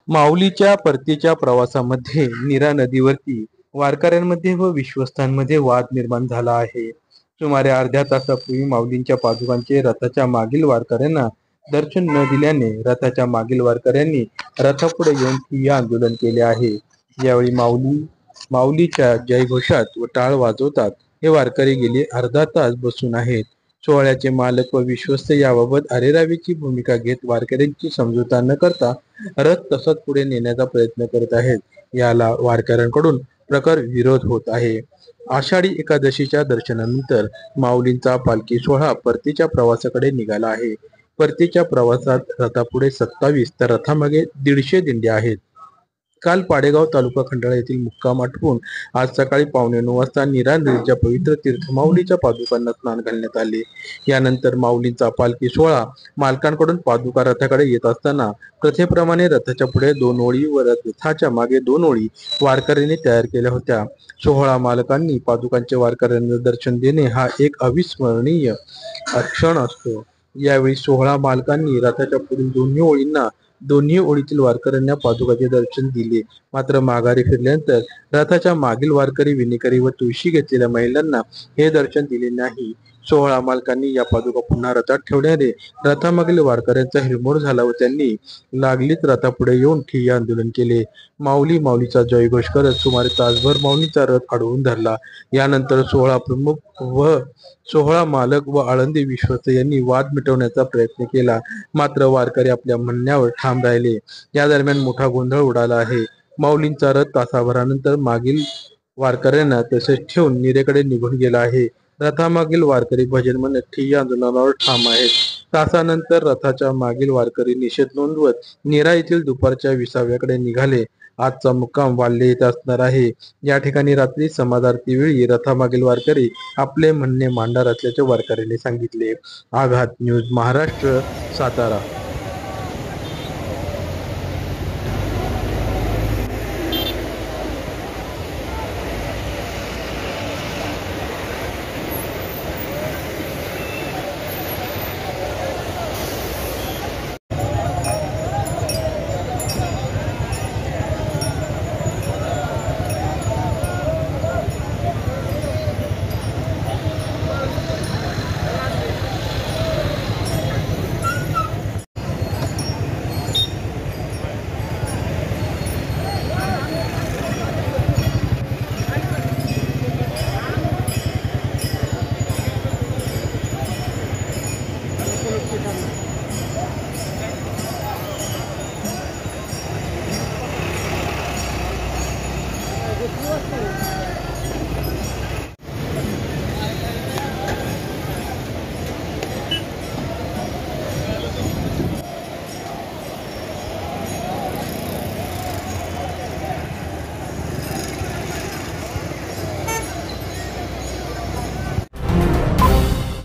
माऊलीच्या परतीच्या प्रवासामध्ये नीरा नदीवरती वारकऱ्यांमध्ये व विश्वस्तांमध्ये वाद निर्माण झाला आहे. सुमारे अर्ध्या तासापूर्वी माऊलींच्या पादुकांचे रथाच्या मागील वारकऱ्यांना दर्शन न दिल्याने रथाच्या मागील वारकऱ्यांनी रथापुढे येऊन ठिय्या आंदोलन केले आहे. यावेळी माऊलीच्या जयघोषात व टाळ वाजवतात हे वारकरी गेली अर्धा तास बसून आहेत. सोहळ्याचे मालक व विश्वस्त याबाबत अरेरावीची भूमिका घेत वारकऱ्यांची समजूता न करता रथ तसाच पुढे नेण्याचा प्रयत्न करत आहेत. याला वारकऱ्यांकडून प्रखर विरोध होत आहे. आषाढी एकादशीच्या दर्शनानंतर माऊलींचा पालखी सोहळा परतीच्या प्रवासाकडे निघाला आहे. परतीच्या प्रवासात रथापुढे 27 तर रथामागे 150 दिंड्या आहेत. काल पाडेगाव तालुका खंडाळा येथील मुक्काम आटपून आज सकाळी 9:15 वाजता नीरा नदीच्या पवित्र तीर्थ माऊलीच्या पादुकांना स्नान घालण्यात आले. यानंतर माऊलींचा पालखी सोहळा मालकांकडून पादुका रथाकडे येत असताना प्रथेप्रमाणे रथाच्या पुढे 2 ओळी व रथाच्या मागे 2 ओळी वारकऱ्यांनी तयार केल्या होत्या. सोहळा मालकांनी पादुकांचे वारकऱ्यांना दर्शन देणे हा एक अविस्मरणीय क्षण असतो. यावेळी सोहळा मालकांनी रथाच्या पुढील दोन्ही ओळीतील वारकऱ्यांना पादुकाचे दर्शन दिले. मात्र माघारी फिरल्यानंतर रथाच्या मागील वारकरी, विणेकरी व तुळशी घेतलेल्या महिलांना हे दर्शन दिले नाही. सोहळा मालकांनी या पादुका पुन्हा रथात ठेवल्याने रथामागील वारकऱ्यांचा हिरमोड झाला व त्यांनी लागलीच रथापुढे येऊन ठिय्या आंदोलन केले. माऊली माऊलीचा जयघोष करत सुमारे तासभर माऊलींचा रथ अडवून धरला. यानंतर सोहळा प्रमुख व सोहळा मालक व आळंदी विश्वस्त यांनी वाद मिटवण्याचा प्रयत्न केला. मात्र वारकरी आपल्या म्हणण्यावर ठाम राहिले. या दरम्यान मोठा गोंधळ उडाला आहे. माऊलींचा रथ तासाभरानंतर मागील वारकऱ्यांना तसेच ठेवून नीरेकडे निघून गेला आहे. रथामागील वारकरी भजन म्हणत ठिय्या आंदोलनावर ठाम आहेत. तासानंतर रथाच्या मागील वारकरी निषेध नोंदवत नीरा येथील दुपारच्या विसाव्याकडे निघाले. आजचा मुक्काम वाल्हे येथे असणार आहे. या ठिकाणी रात्री समाजारती वेळी रथामागील वारकरी आपले म्हणणे मांडणार असल्याचे वारकऱ्यांनी सांगितले. आघात न्यूज महाराष्ट्र, सातारा.